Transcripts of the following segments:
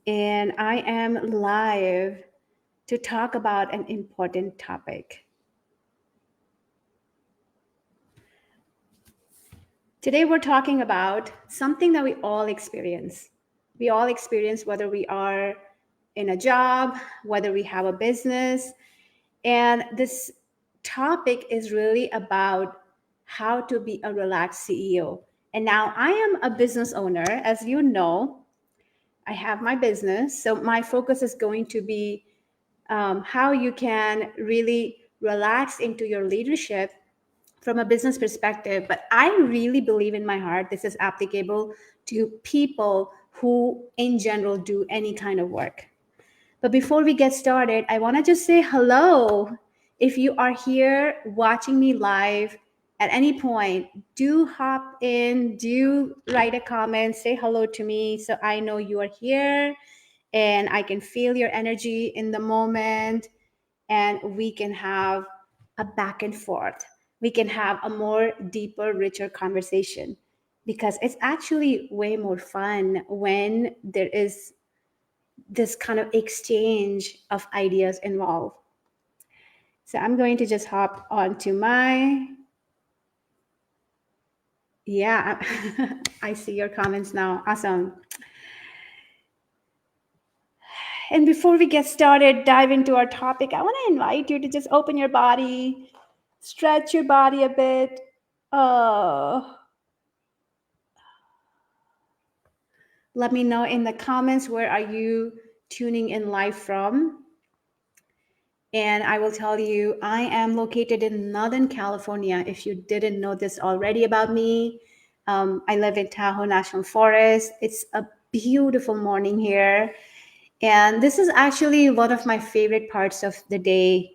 and I am live to talk about an important topic. Today, we're talking about something that we all experience. We all experience whether we are in a job, whether we have a business, and this topic is really about how to be a relaxed CEO. And now I am a business owner, as you know. I have my business. So my focus is going to be how you can really relax into your leadership from a business perspective. But I really believe in my heart this is applicable to people who, in general, do any kind of work. But before we get started, I want to just say hello. If you are here watching me live at any point, do hop in, do write a comment, say hello to me so I know you are here and I can feel your energy in the moment and we can have a back and forth. We can have a more deeper, richer conversation because it's actually way more fun when there is this kind of exchange of ideas involved. So I'm going to just hop onto my, yeah, I see your comments now. Awesome. And before we get started, dive into our topic, I want to invite you to just open your body, stretch your body a bit. Oh, let me know in the comments where are you tuning in live from. And I will tell you, I am located in Northern California. If you didn't know this already about me, I live in Tahoe National Forest. It's a beautiful morning here. And this is actually one of my favorite parts of the day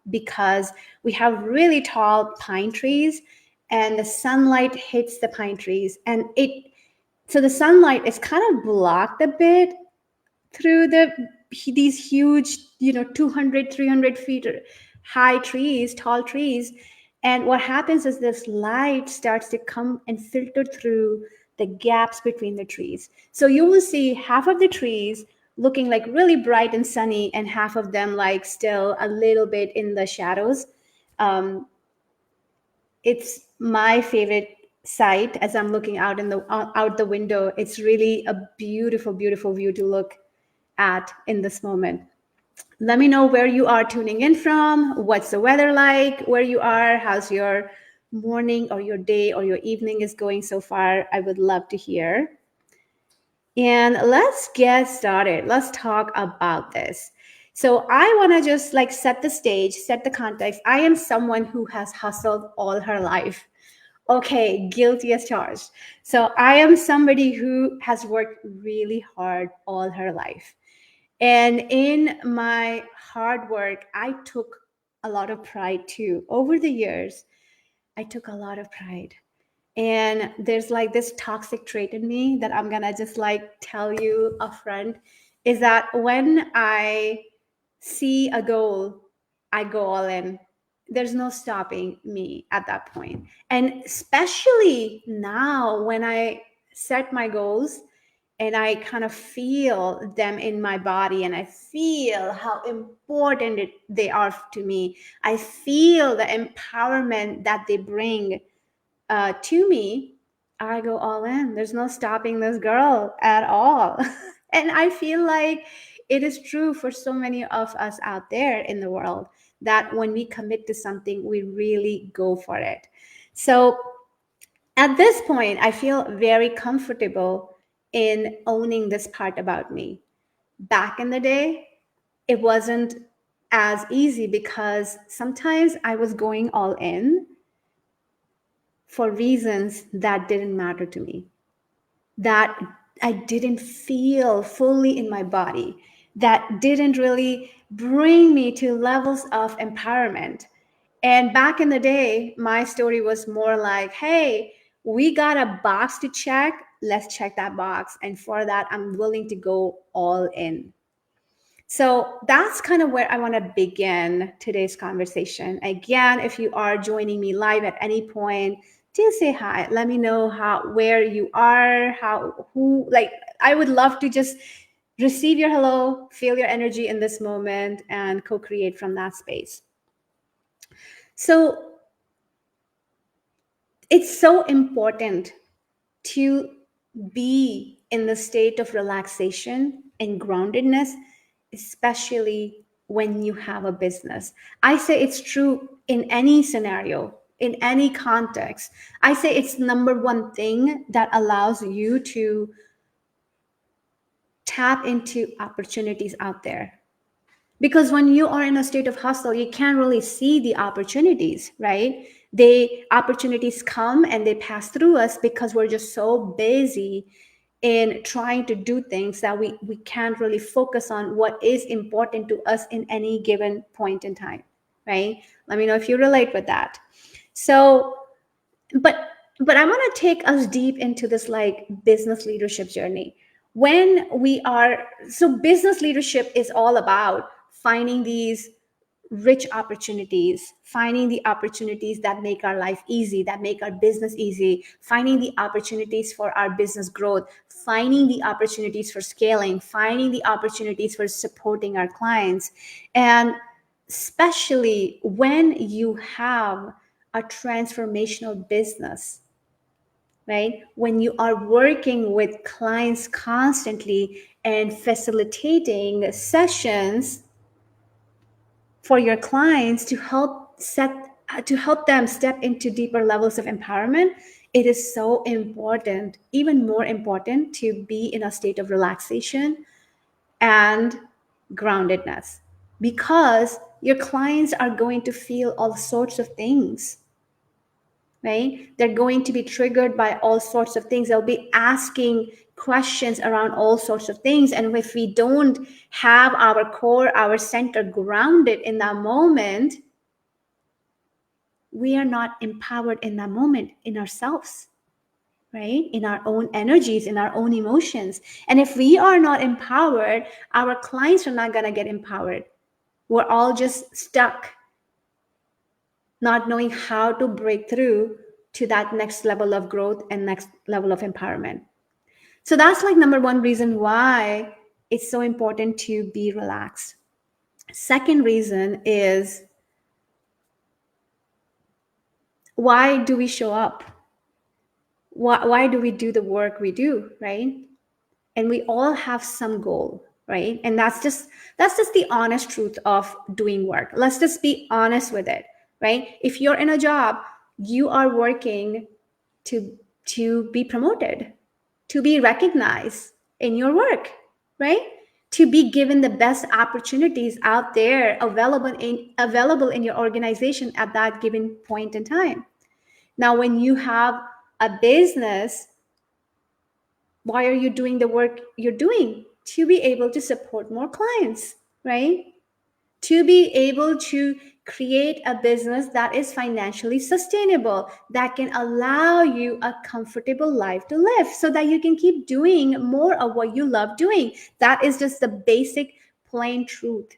because we have really tall pine trees and the sunlight hits the pine trees. And so the sunlight is kind of blocked a bit through these huge 200, 300 feet high trees, tall trees. And what happens is this light starts to come and filter through the gaps between the trees, so you will see half of the trees looking like really bright and sunny and half of them like still a little bit in the shadows. It's my favorite sight as I'm looking out the window. It's really a beautiful, beautiful view to look at in this moment. Let me know where you are tuning in from. What's the weather like where you are? How's your morning or your day or your evening is going so far? I would love to hear. And let's get started. Let's talk about this. So I want to just like set the stage, set the context. I am someone who has hustled all her life. Okay, guilty as charged. So I am somebody who has worked really hard all her life. And in my hard work, I took a lot of pride too. Over the years, I took a lot of pride. And there's like this toxic trait in me that I'm gonna just like tell you upfront is that when I see a goal, I go all in. There's no stopping me at that point. And especially now when I set my goals and I kind of feel them in my body and I feel how important they are to me. I feel the empowerment that they bring to me. I go all in. There's no stopping this girl at all. And I feel like it is true for so many of us out there in the world that when we commit to something, we really go for it. So at this point, I feel very comfortable in owning this part about me. Back in the day, it wasn't as easy because sometimes I was going all in for reasons that didn't matter to me, that I didn't feel fully in my body, that didn't really bring me to levels of empowerment. And back in the day, my story was more like, hey, we got a box to check. Let's check that box. And for that, I'm willing to go all in. So that's kind of where I want to begin today's conversation. Again, if you are joining me live at any point, do say hi. Let me know where you are, I would love to just receive your hello, feel your energy in this moment, and co create from that space. So it's so important to be in the state of relaxation and groundedness, especially when you have a business. I say it's true in any scenario, in any context. I say it's number one thing that allows you to tap into opportunities out there. Because when you are in a state of hustle, you can't really see the opportunities, right? The opportunities come and they pass through us because we're just so busy in trying to do things that we can't really focus on what is important to us in any given point in time, right? Let me know if you relate with that. So but I want to take us deep into this like business leadership journey. When we are, so business leadership is all about finding these rich opportunities, finding the opportunities that make our life easy, that make our business easy, finding the opportunities for our business growth, finding the opportunities for scaling, finding the opportunities for supporting our clients. And especially when you have a transformational business, right? When you are working with clients constantly and facilitating sessions for your clients to help them step into deeper levels of empowerment, it is so important, even more important, to be in a state of relaxation and groundedness, because your clients are going to feel all sorts of things, right? They're going to be triggered by all sorts of things. They'll be asking questions around all sorts of things. And if we don't have our core, our center grounded in that moment, we are not empowered in that moment in ourselves, right? In our own energies, in our own emotions. And if we are not empowered, our clients are not going to get empowered. We're all just stuck, not knowing how to break through to that next level of growth and next level of empowerment. So that's like number one reason why it's so important to be relaxed. Second reason is, why do we show up? Why do we do the work we do, right? And we all have some goal, right? And that's just the honest truth of doing work. Let's just be honest with it, right? If you're in a job, you are working to be promoted, to be recognized in your work, right? To be given the best opportunities out there available in your organization at that given point in time. Now, when you have a business, why are you doing the work you're doing? To be able to support more clients, right? To be able to create a business that is financially sustainable, that can allow you a comfortable life to live so that you can keep doing more of what you love doing. That is just the basic, plain truth,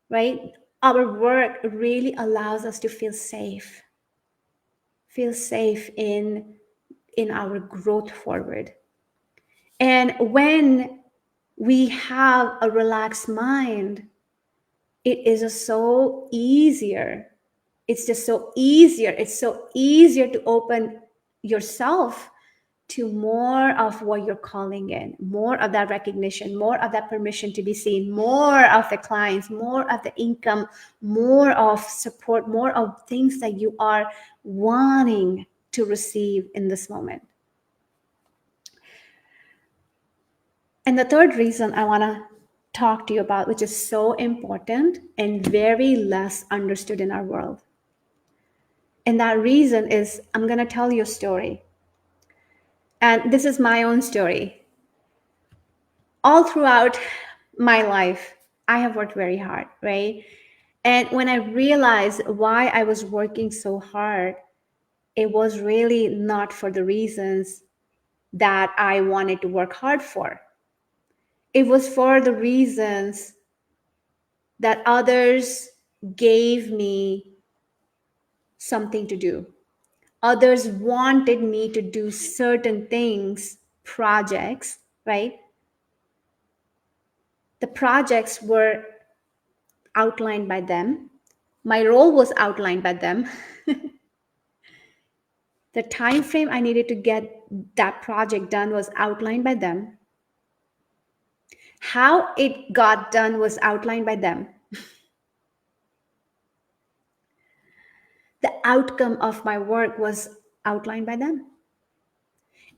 right? Our work really allows us to feel safe in our growth forward. And when we have a relaxed mind, it is just so easier. It's just so easier. It's so easier to open yourself to more of what you're calling in, more of that recognition, more of that permission to be seen, more of the clients, more of the income, more of support, more of things that you are wanting to receive in this moment. And the third reason I want to talk to you about, which is so important and very less understood in our world. And that reason is, I'm going to tell you a story. And this is my own story. All throughout my life, I have worked very hard, right? And when I realized why I was working so hard, it was really not for the reasons that I wanted to work hard for. It was for the reasons that others gave me something to do. Others wanted me to do certain things, projects, right? The projects were outlined by them. My role was outlined by them. The time frame I needed to get that project done was outlined by them. How it got done was outlined by them. The outcome of my work was outlined by them.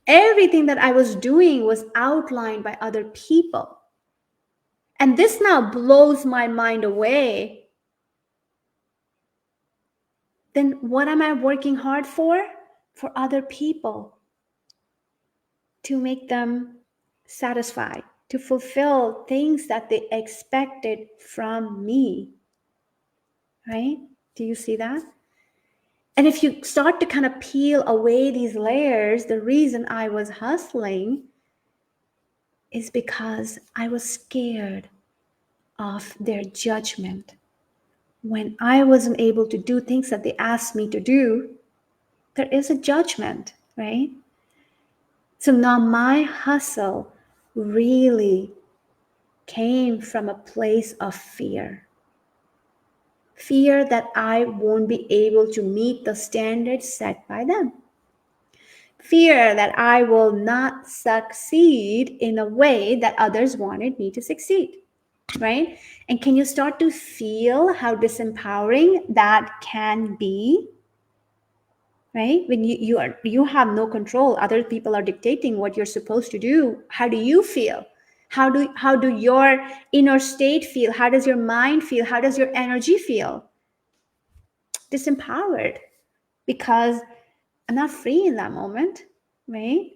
Everything that I was doing was outlined by other people. And this now blows my mind away. Then what am I working hard for? For other people, to make them satisfied, to fulfill things that they expected from me. Right? Do you see that? And if you start to kind of peel away these layers, the reason I was hustling is because I was scared of their judgment. When I wasn't able to do things that they asked me to do, there is a judgment, right? So now my hustle really came from a place of fear. Fear that I won't be able to meet the standards set by them. Fear that I will not succeed in a way that others wanted me to succeed, right? And can you start to feel how disempowering that can be? Right? When you have no control, other people are dictating what you're supposed to do. How do you feel? How do your inner state feel? How does your mind feel? How does your energy feel? Disempowered, because I'm not free in that moment, right?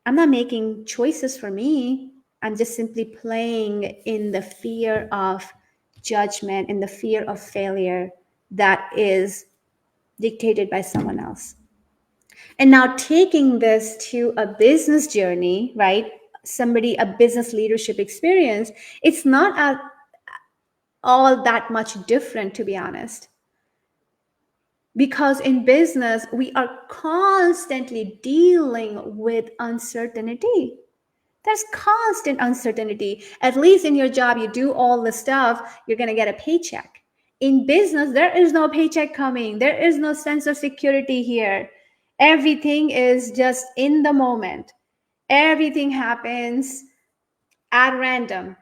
I'm not making choices for me. I'm just simply playing in the fear of judgment, in the fear of failure that is dictated by someone else. And now taking this to a business journey, right? A business leadership experience, it's not all that much different, to be honest. Because in business, we are constantly dealing with uncertainty. There's constant uncertainty. At least in your job, you do all the stuff, you're going to get a paycheck. In business, there is no paycheck coming. There is no sense of security here. Everything is just in the moment. Everything happens at random,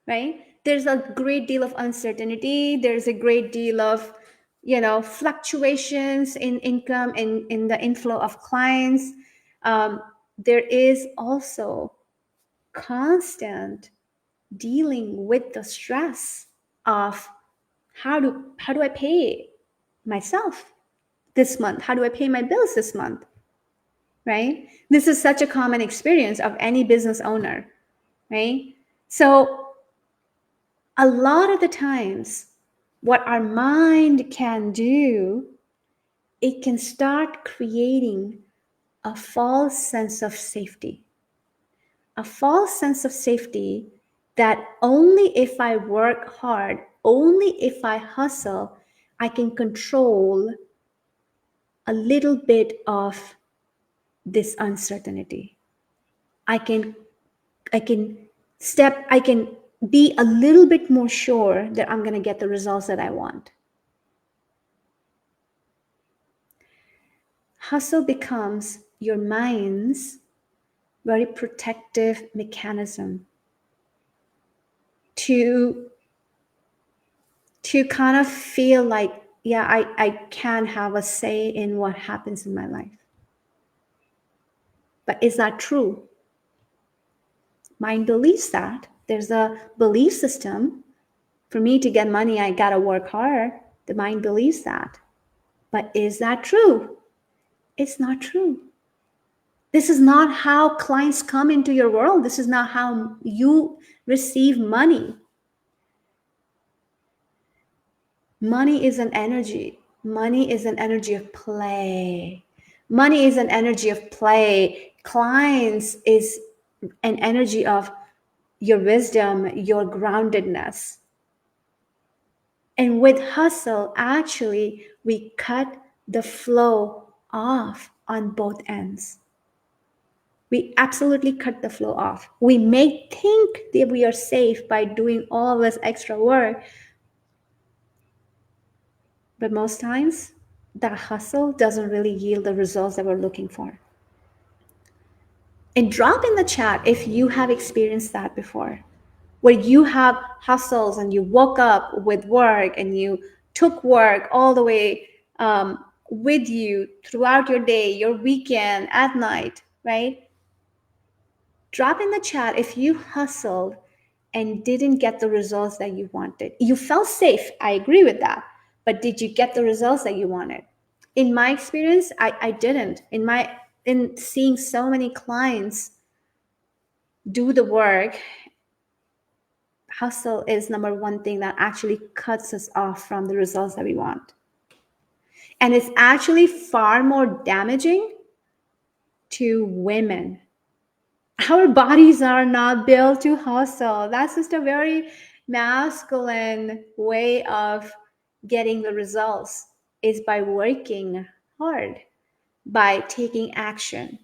right? There's a great deal of uncertainty. There's a great deal of, fluctuations in income and in the inflow of clients. There is also constant dealing with the stress of how do I pay myself this month? How do I pay my bills this month? Right? This is such a common experience of any business owner, right? So a lot of the times, what our mind can do, it can start creating a false sense of safety. A false sense of safety that only if I work hard, only if I hustle, I can control a little bit of this uncertainty. I can be a little bit more sure that I'm going to get the results that I want. Hustle becomes your mind's very protective mechanism to kind of feel like, yeah, I can have a say in what happens in my life. But is that true? Mind believes that. There's a belief system. For me to get money, I gotta work hard. The mind believes that. But is that true? It's not true. This is not how clients come into your world. This is not how you receive money. Money is an energy. Money is an energy of play. Money is an energy of play. Clients is an energy of your wisdom, your groundedness. And with hustle, actually, we cut the flow off on both ends. We absolutely cut the flow off. We may think that we are safe by doing all this extra work, but most times that hustle doesn't really yield the results that we're looking for. And drop in the chat if you have experienced that before, where you have hustles and you woke up with work and you took work all the way with you throughout your day, your weekend, at night, right? Drop in the chat if you hustled and didn't get the results that you wanted. You felt safe. I agree with that. But did you get the results that you wanted? In my experience, I didn't. In seeing so many clients do the work, hustle is number one thing that actually cuts us off from the results that we want. And it's actually far more damaging to women. Our bodies are not built to hustle. That's just a very masculine way of getting the results, is by working hard, by taking action.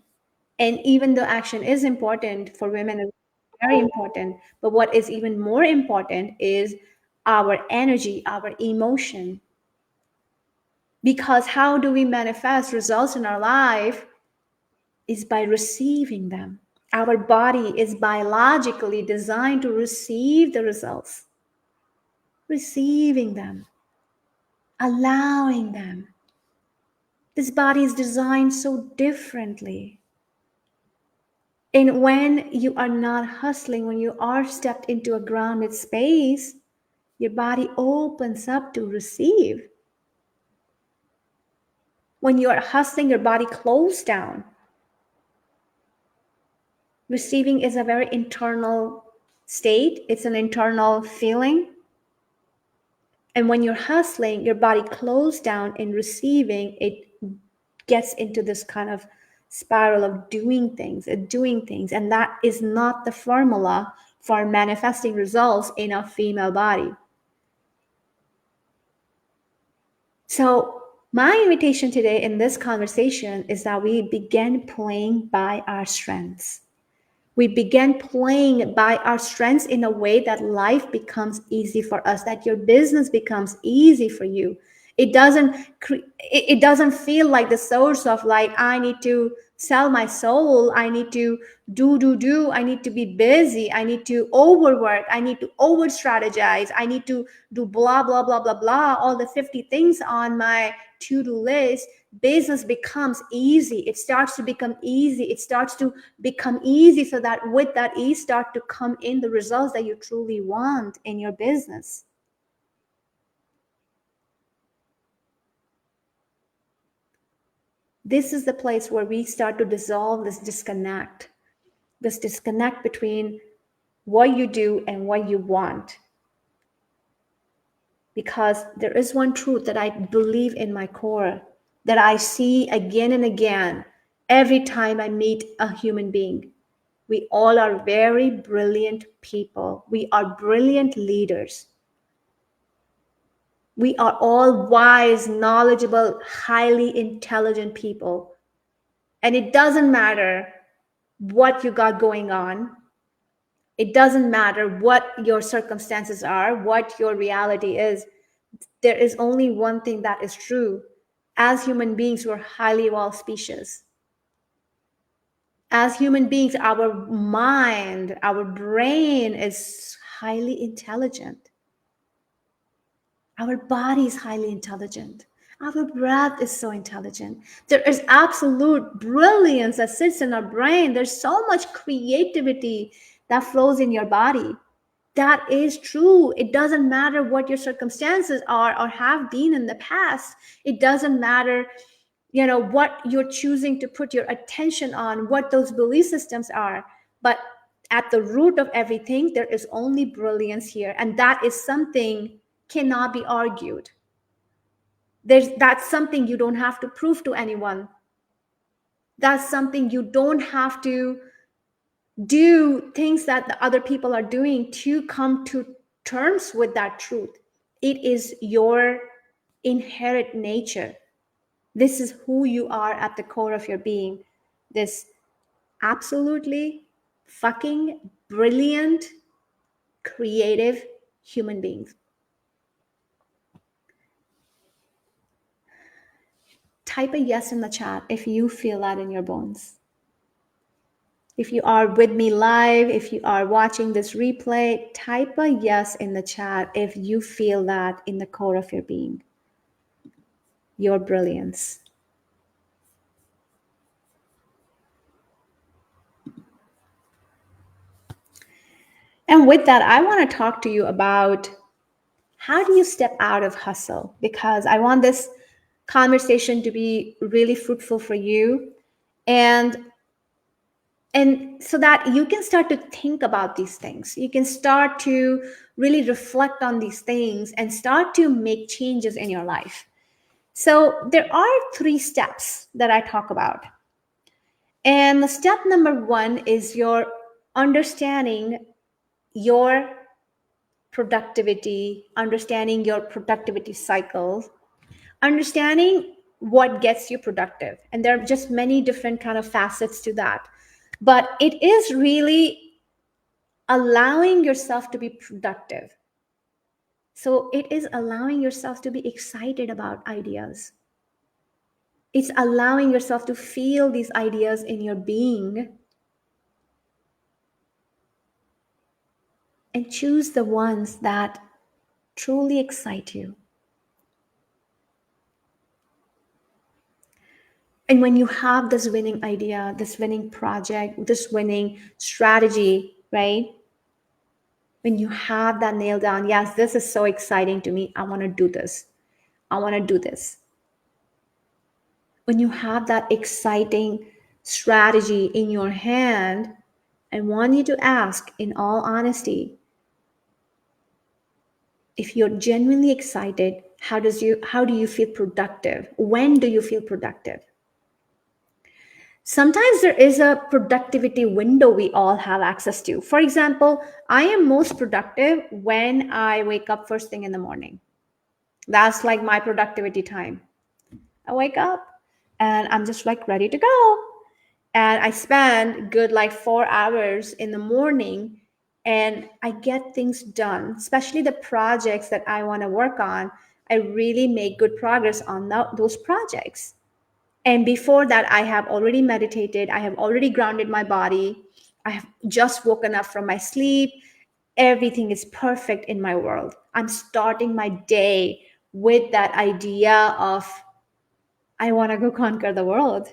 And even though action is important for women, is very important, but what is even more important is our energy, our emotion. Because how do we manifest results in our life is by receiving them. Our body is biologically designed to receive the results, receiving them, allowing them. This body is designed so differently. And when you are not hustling, when you are stepped into a grounded space, your body opens up to receive. When you are hustling, your body closes down. Receiving is a very internal state, it's an internal feeling. And when you're hustling, your body closes down. In receiving, it gets into this kind of spiral of doing things. And that is not the formula for manifesting results in a female body. So my invitation today in this conversation is that we begin playing by our strengths. We begin playing by our strengths in a way that life becomes easy for us, that your business becomes easy for you. It doesn't feel like the source of, like, I need to sell my soul, I need to do, I need to be busy, I need to overwork, I need to over strategize, I need to do blah blah blah blah blah, all the 50 things on my to-do list. Business becomes easy. It starts to become easy. It starts to become easy, so that with that ease start to come in the results that you truly want in your business. This is the place where we start to dissolve this disconnect between what you do and what you want. Because there is one truth that I believe in my core, that I see again and again every time I meet a human being. We all are very brilliant people. We are brilliant leaders. We are all wise, knowledgeable, highly intelligent people. And it doesn't matter what you got going on. It doesn't matter what your circumstances are, what your reality is. There is only one thing that is true. As human beings, we're highly evolved species. As human beings, our mind, our brain is highly intelligent. Our body is highly intelligent. Our breath is so intelligent. There is absolute brilliance that sits in our brain. There's so much creativity that flows in your body. That is true. It doesn't matter what your circumstances are or have been in the past. It doesn't matter, what you're choosing to put your attention on, what those belief systems are. But at the root of everything, there is only brilliance here. And that is something cannot be argued. That's something you don't have to prove to anyone. That's something you don't have to do things that the other people are doing to come to terms with that truth. It is your inherent nature. This is who you are at the core of your being. This absolutely fucking brilliant, creative human beings. Type a yes in the chat if you feel that in your bones. If you are with me live, if you are watching this replay, type a yes in the chat if you feel that in the core of your being, your brilliance. And with that, I want to talk to you about how do you step out of hustle? Because I want this conversation to be really fruitful for you. And so that you can start to think about these things, you can start to really reflect on these things and start to make changes in your life. So there are 3 steps that I talk about, and the step number 1 is your understanding your understanding your productivity cycle, understanding what gets you productive. And there are just many different kind of facets to that, but it is really allowing yourself to be productive. So it is allowing yourself to be excited about ideas. It's allowing yourself to feel these ideas in your being and choose the ones that truly excite you. And when you have this winning idea, this winning project, this winning strategy, right? When you have that nailed down, yes, this is so exciting to me. I want to do this. I want to do this. When you have that exciting strategy in your hand, I want you to ask in all honesty, if you're genuinely excited, how do you feel productive? When do you feel productive? Sometimes there is a productivity window we all have access to. For example, I am most productive when I wake up first thing in the morning. That's like my productivity time. I wake up and I'm just like ready to go. And I spend good like 4 hours in the morning and I get things done, especially the projects that I want to work on. I really make good progress on those projects. And before that, I have already meditated. I have already grounded my body. I have just woken up from my sleep. Everything is perfect in my world. I'm starting my day with that idea of, I want to go conquer the world.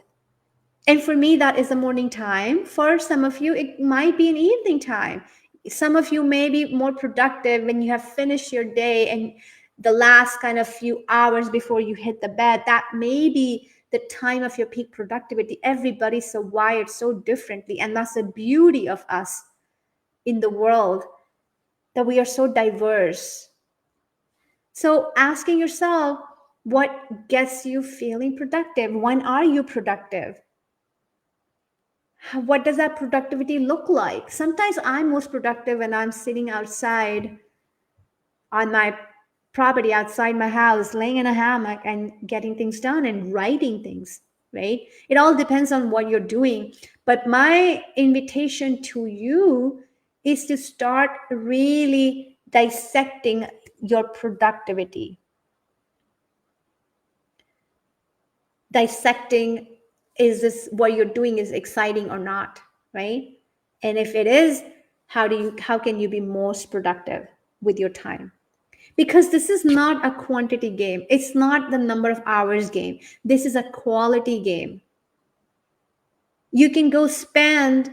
And for me, that is the morning time. For some of you, it might be an evening time. Some of you may be more productive when you have finished your day and the last kind of few hours before you hit the bed. That may be the time of your peak productivity. Everybody's so wired so differently. And that's the beauty of us in the world, that we are so diverse. So asking yourself, what gets you feeling productive? When are you productive? What does that productivity look like? Sometimes I'm most productive when I'm sitting outside on my property, outside my house, laying in a hammock and getting things done and writing things, right? It all depends on what you're doing. But my invitation to you is to start really dissecting your productivity, dissecting, is this what you're doing is exciting or not, right? And if it is, how can you be most productive with your time? Because this is not a quantity game, it's not the number of hours game, this is a quality game. You can go spend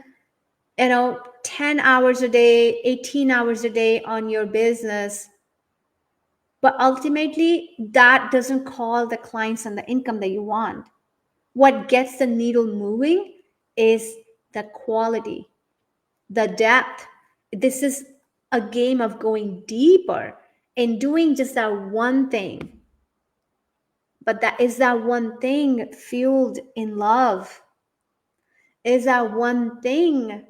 10 hours a day, 18 hours a day on your business, but ultimately that doesn't call the clients and the income that you want. What gets the needle moving is the quality, the depth. This is a game of going deeper and doing just that one thing. But that one thing fueled in love? Is that one thing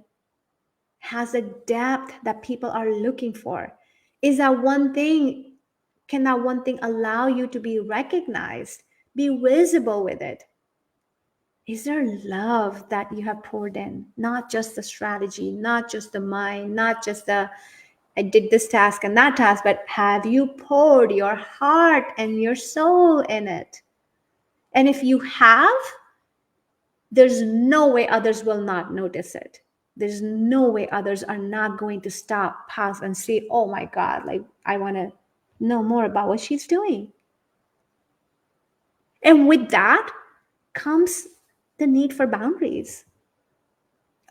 has a depth that people are looking for? Is that one thing, can that one thing allow you to be recognized, be visible with it? Is there love that you have poured in? Not just the strategy, not just the mind, not just the I did this task and that task, but have you poured your heart and your soul in it? And if you have, there's no way others will not notice it. There's no way others are not going to stop, pause, and say, oh my God, like I want to know more about what she's doing. And with that comes the need for boundaries.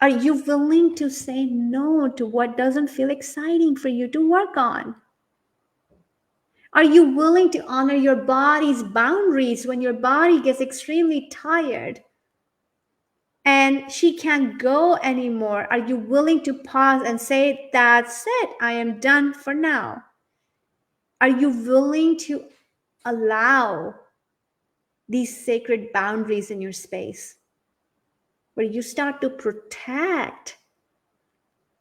Are you willing to say no to what doesn't feel exciting for you to work on? Are you willing to honor your body's boundaries when your body gets extremely tired and she can't go anymore? Are you willing to pause and say, that's it, I am done for now? Are you willing to allow these sacred boundaries in your space where you start to protect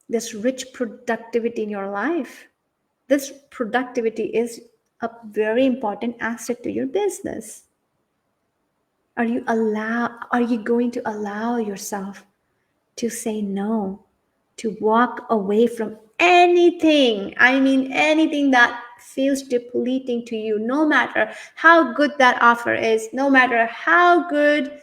this rich productivity in your life? This productivity is a very important asset to your business. Are you going to allow yourself to say no, to walk away from anything? I mean anything that feels depleting to you, no matter how good that offer is, no matter how good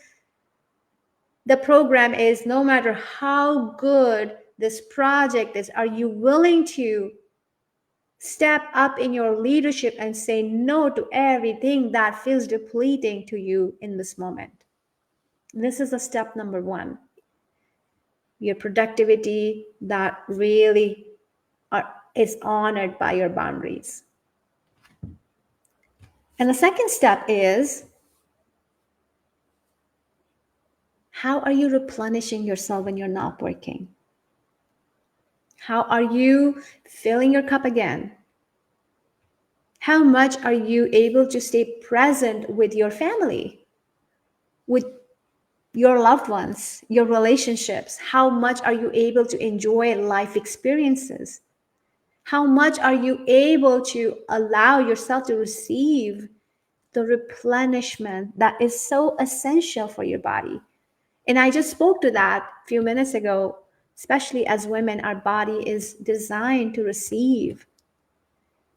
the program is, no matter how good this project is. Are you willing to step up in your leadership and say no to everything that feels depleting to you in this moment? This is a step number one. Your productivity that really is honored by your boundaries. And the second step is, how are you replenishing yourself when you're not working? How are you filling your cup again? How much are you able to stay present with your family, with your loved ones, your relationships? How much are you able to enjoy life experiences? How much are you able to allow yourself to receive the replenishment that is so essential for your body? And I just spoke to that a few minutes ago. Especially as women, our body is designed to receive.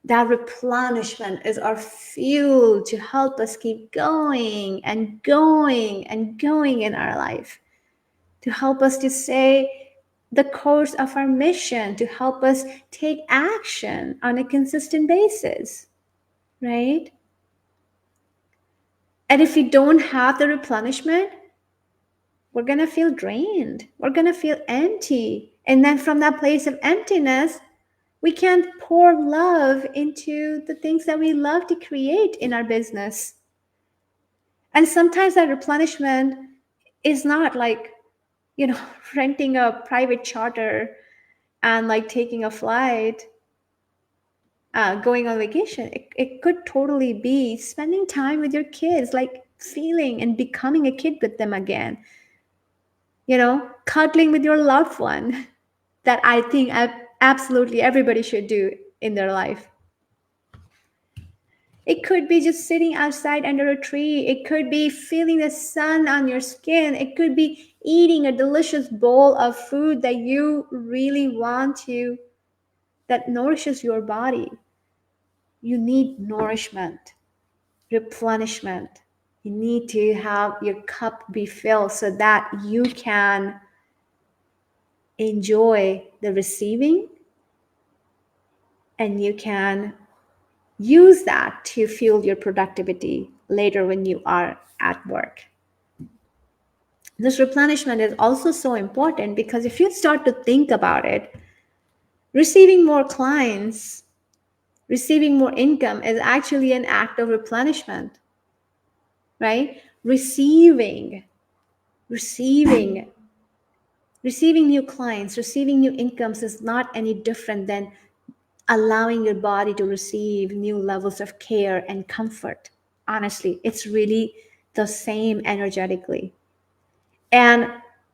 That replenishment is our fuel to help us keep going and going and going in our life, to help us to stay the course of our mission, to help us take action on a consistent basis, right? And if we don't have the replenishment, we're going to feel drained. We're going to feel empty. And then from that place of emptiness, we can't pour love into the things that we love to create in our business. And sometimes that replenishment is not like, renting a private charter and like taking a flight, going on vacation. It could totally be spending time with your kids, like feeling and becoming a kid with them again. Cuddling with your loved one, that I think absolutely everybody should do in their life. It could be just sitting outside under a tree. It could be feeling the sun on your skin. It could be eating a delicious bowl of food that you really want to, that nourishes your body. You need nourishment, replenishment. You need to have your cup be filled so that you can enjoy the receiving and you can use that to fuel your productivity later when you are at work. This replenishment is also so important because if you start to think about it, receiving more clients, receiving more income is actually an act of replenishment, right? Receiving new clients, receiving new incomes is not any different than allowing your body to receive new levels of care and comfort. Honestly, it's really the same energetically. And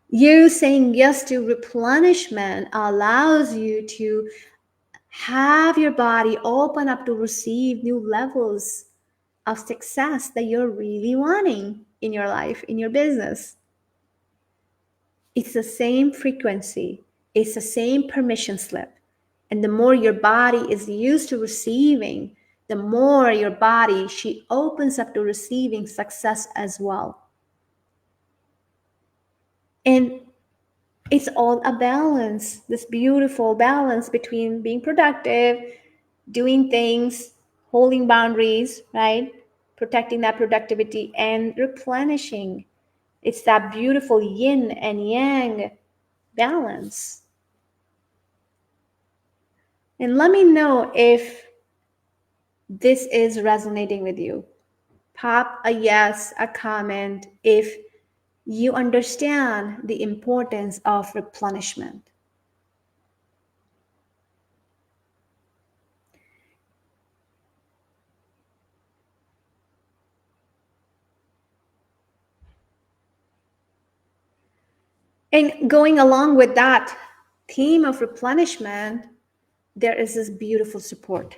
you saying yes to replenishment allows you to have your body open up to receive new levels of success that you're really wanting in your life, in your business. It's the same frequency, it's the same permission slip. And the more your body is used to receiving, the more your body, she opens up to receiving success as well. And it's all a balance, this beautiful balance between being productive, doing things, holding boundaries, right? Protecting that productivity and replenishing. It's that beautiful yin and yang balance. And let me know if this is resonating with you. Pop a yes, a comment if you understand the importance of replenishment. And going along with that theme of replenishment, there is this beautiful support.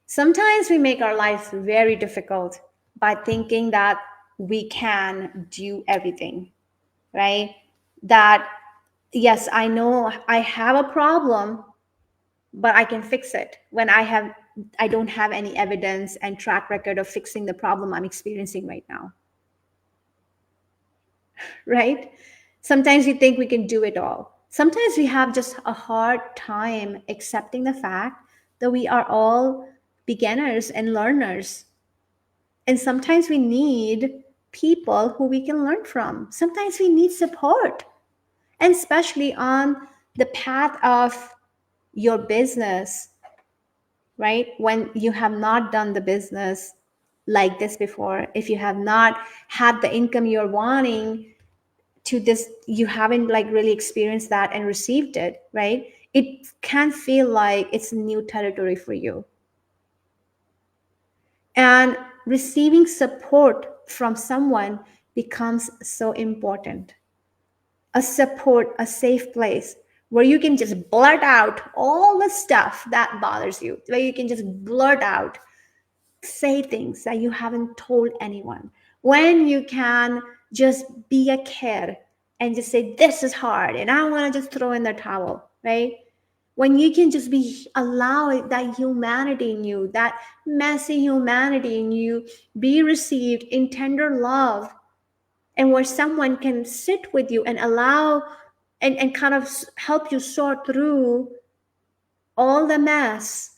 Sometimes we make our lives very difficult by thinking that we can do everything, right? That, yes, I know I have a problem, but I can fix it when I don't have any evidence and track record of fixing the problem I'm experiencing right now, right? Sometimes we think we can do it all. Sometimes we have just a hard time accepting the fact that we are all beginners and learners. And sometimes we need people who we can learn from. Sometimes we need support. And especially on the path of your business, right? When you have not done the business like this before, if you have not had the income you're wanting to this, you haven't like really experienced that and received it, right? It can feel like it's new territory for you. And receiving support from someone becomes so important. A support, a safe place where you can just blurt out all the stuff that bothers you, where you can just blurt out, say things that you haven't told anyone, when you can just be a kid and just say, this is hard, and I want to just throw in the towel, right? When you can just be allow that humanity in you, that messy humanity in you, be received in tender love, and where someone can sit with you and allow and kind of help you sort through all the mess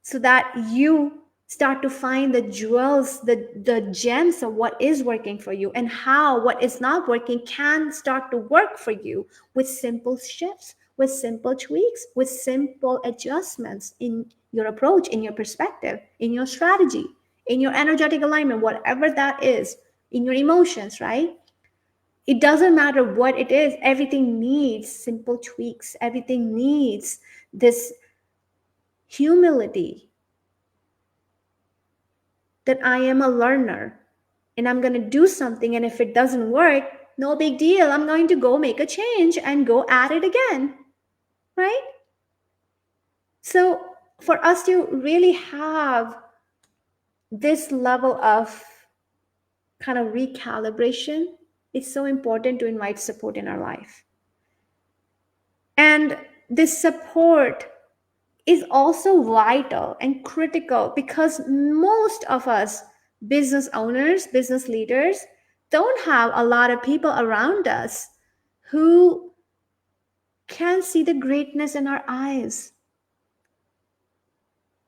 so that you start to find the jewels, the gems of what is working for you and how what is not working can start to work for you with simple shifts, with simple tweaks, with simple adjustments in your approach, in your perspective, in your strategy, in your energetic alignment, whatever that is, in your emotions, right? It doesn't matter what it is, everything needs simple tweaks, everything needs this humility that I am a learner and I'm going to do something. And if it doesn't work, no big deal. I'm going to go make a change and go at it again. Right? So, for us to really have this level of kind of recalibration, it's so important to invite support in our life. And this support is also vital and critical because most of us business owners, business leaders, don't have a lot of people around us who can see the greatness in our eyes.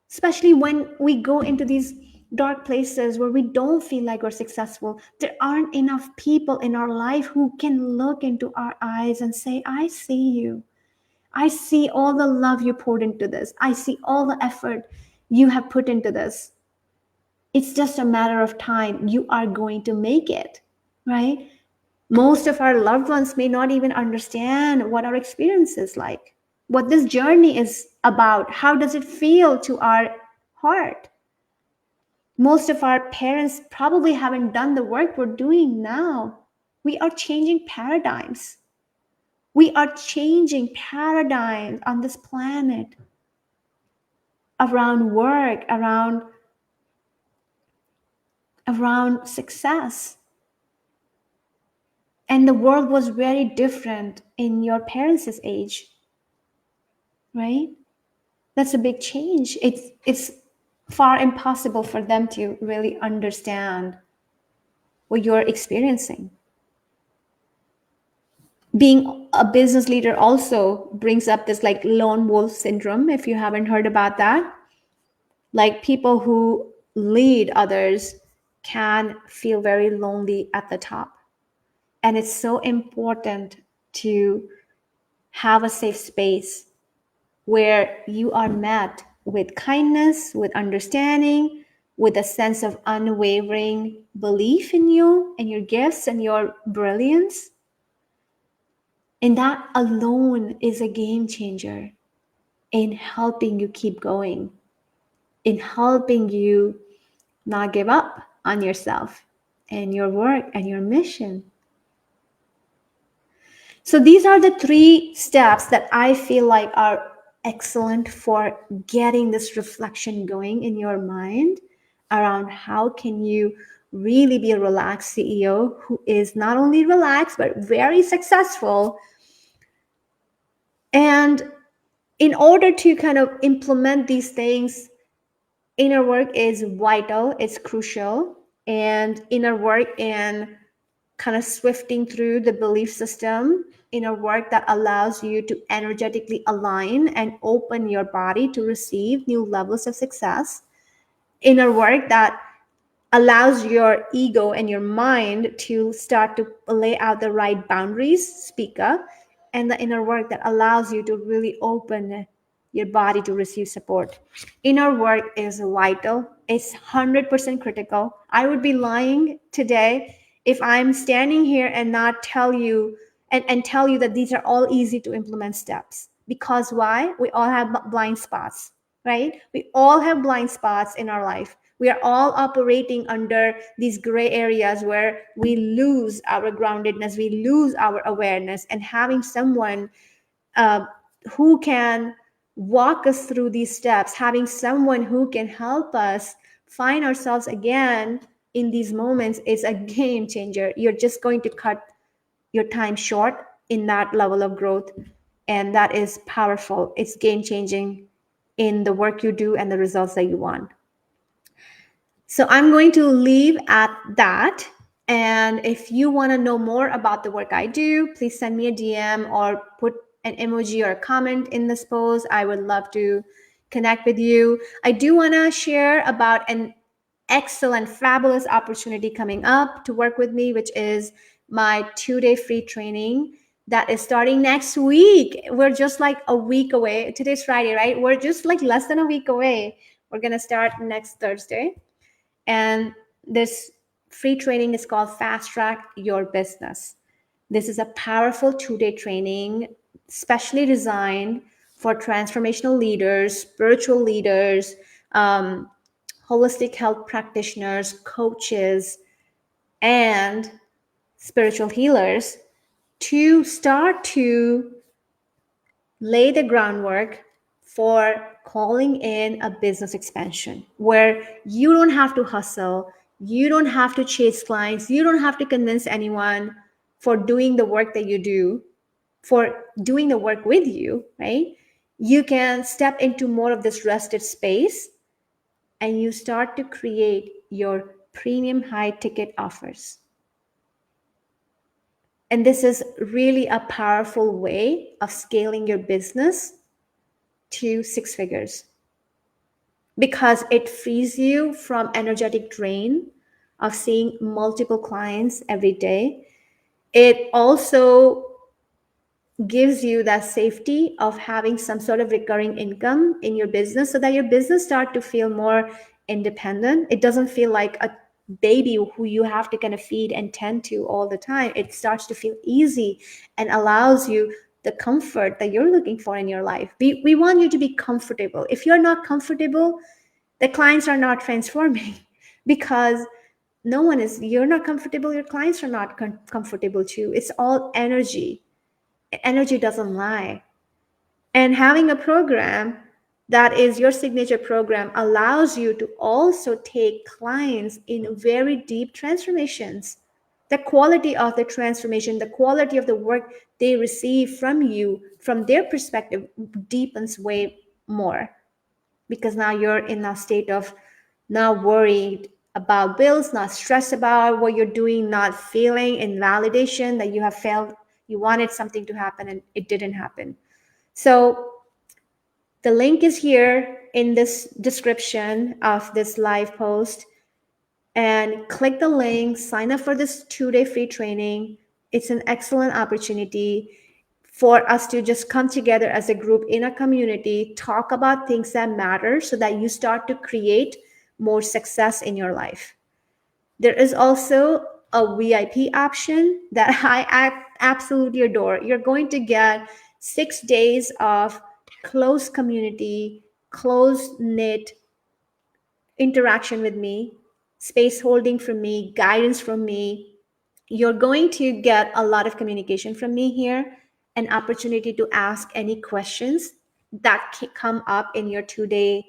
Especially when we go into these dark places where we don't feel like we're successful, there aren't enough people in our life who can look into our eyes and say, I see you. I see all the love you poured into this. I see all the effort you have put into this. It's just a matter of time. You are going to make it, right? Most of our loved ones may not even understand what our experience is like, what this journey is about. How does it feel to our heart? Most of our parents probably haven't done the work we're doing now. We are changing paradigms. We are changing paradigms on this planet around work, around success. And the world was very different in your parents' age, right? That's a big change. It's far impossible for them to really understand what you're experiencing. Being a business leader also brings up this like lone wolf syndrome, if you haven't heard about that. Like people who lead others can feel very lonely at the top. And it's so important to have a safe space where you are met with kindness, with understanding, with a sense of unwavering belief in you and your gifts and your brilliance. And that alone is a game changer in helping you keep going, in helping you not give up on yourself and your work and your mission. So these are the 3 steps that I feel like are excellent for getting this reflection going in your mind around how can you really be a relaxed CEO who is not only relaxed but very successful. And in order to kind of implement these things, inner work is vital, it's crucial. And inner work and kind of swifting through the belief system, inner work that allows you to energetically align and open your body to receive new levels of success, inner work that allows your ego and your mind to start to lay out the right boundaries, speak up, and the inner work that allows you to really open your body to receive support. Inner work is vital. It's 100% critical. I would be lying today if I'm standing here and not tell you and tell you that these are all easy to implement steps. Because why? We all have blind spots, right? We all have blind spots in our life. We are all operating under these gray areas where we lose our groundedness, we lose our awareness, and having someone uh, who can walk us through these steps, having someone who can help us find ourselves again in these moments is a game changer. You're just going to cut your time short in that level of growth. And that is powerful. It's game changing in the work you do and the results that you want. So I'm going to leave at that. And if you want to know more about the work I do, please send me a DM or put an emoji or a comment in this post. I would love to connect with you. I do want to share about an excellent, fabulous opportunity coming up to work with me, which is my 2-day free training that is starting next week. We're just like a week away. Today's Friday, right? We're just like less than a week away. We're going to start next Thursday. And this free training is called Fast Track Your Business. This is a powerful 2-day training, specially designed for transformational leaders, spiritual leaders, holistic health practitioners, coaches, and spiritual healers to start to lay the groundwork for calling in a business expansion where you don't have to hustle, you don't have to chase clients, you don't have to convince anyone for doing the work that you do, for doing the work with you, right? You can step into more of this rested space and you start to create your premium high ticket offers. And this is really a powerful way of scaling your business to 6 figures because it frees you from energetic drain of seeing multiple clients every day. It also gives you that safety of having some sort of recurring income in your business so that your business start to feel more independent. It doesn't feel like a baby who you have to kind of feed and tend to all the time. It starts to feel easy and allows you the comfort that you're looking for in your life. We want you to be comfortable. If you're not comfortable, the clients are not transforming because you're not comfortable, your clients are not comfortable too. It's all energy. Energy doesn't lie. And having a program that is your signature program allows you to also take clients in very deep transformations the quality of the transformation, the quality of the work they receive from you, from their perspective, deepens way more, because now you're in a state of not worried about bills, not stressed about what you're doing, not feeling invalidation that you have failed. You wanted something to happen and it didn't happen. So the link is here in this description of this live post, and click the link, sign up for this 2-day free training. It's an excellent opportunity for us to just come together as a group in a community, talk about things that matter so that you start to create more success in your life. There is also a VIP option that I absolutely adore. You're going to get 6 days of close community, close knit interaction with me, space holding from me, guidance from me. You're going to get a lot of communication from me here, an opportunity to ask any questions that can come up in your 2-day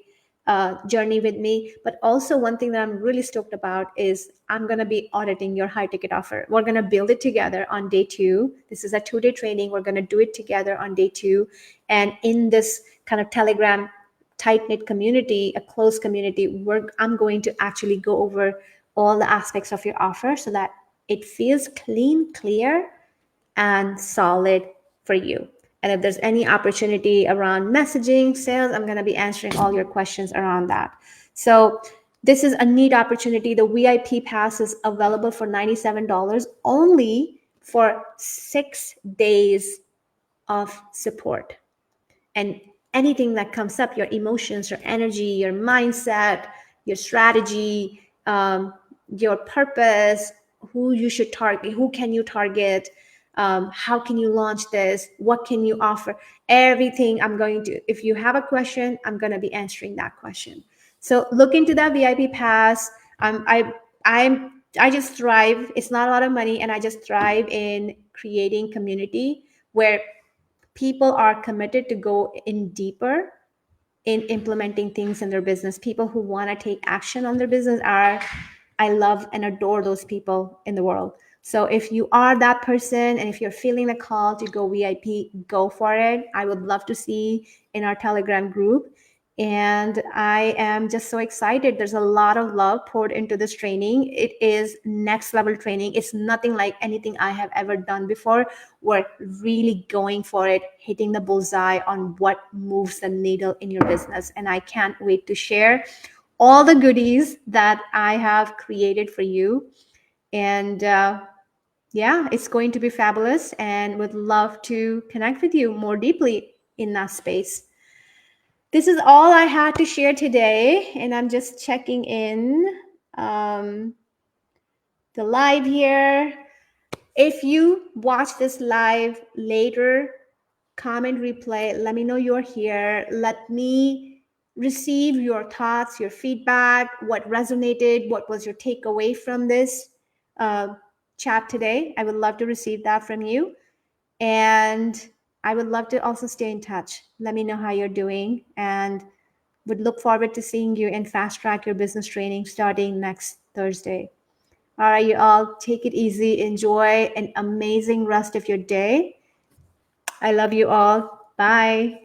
journey with me. But also, one thing that I'm really stoked about is I'm going to be auditing your high ticket offer. We're going to build it together on day 2. This is a 2-day training. We're going to do it together on day 2. And in this kind of Telegram tight-knit community, a close community, where I'm going to actually go over all the aspects of your offer so that it feels clean, clear, and solid for you. And if there's any opportunity around messaging, sales, I'm going to be answering all your questions around that. So this is a neat opportunity. The VIP pass is available for $97 only for 6 days of support. And anything that comes up, your emotions, your energy, your mindset, your strategy, your purpose, who you should target, who can you target, how can you launch this, what can you offer, everything. I'm going to, if you have a question, I'm going to be answering that question. So look into that VIP pass. I just thrive. It's not a lot of money, and I just thrive in creating community where people are committed to go in deeper in implementing things in their business. People who want to take action on their business are, I love and adore those people in the world. So if you are that person and if you're feeling the call to go VIP, go for it. I would love to see in our Telegram group. And I am just so excited. There's a lot of love poured into this training. It is next level training. It's nothing like anything I have ever done before. We're really going for it, hitting the bullseye on what moves the needle in your business. And I can't wait to share all the goodies that I have created for you. And yeah, it's going to be fabulous, and would love to connect with you more deeply in that space. This is all I had to share today, and I'm just checking in the live here. If you watch this live later, comment, replay, let me know you're here. Let me receive your thoughts, your feedback, what resonated, what was your takeaway from this chat today. I would love to receive that from you. And I would love to also stay in touch. Let me know how you're doing, and would look forward to seeing you in Fast Track Your Business training starting next Thursday. All right, you all, take it easy. Enjoy an amazing rest of your day. I love you all. Bye.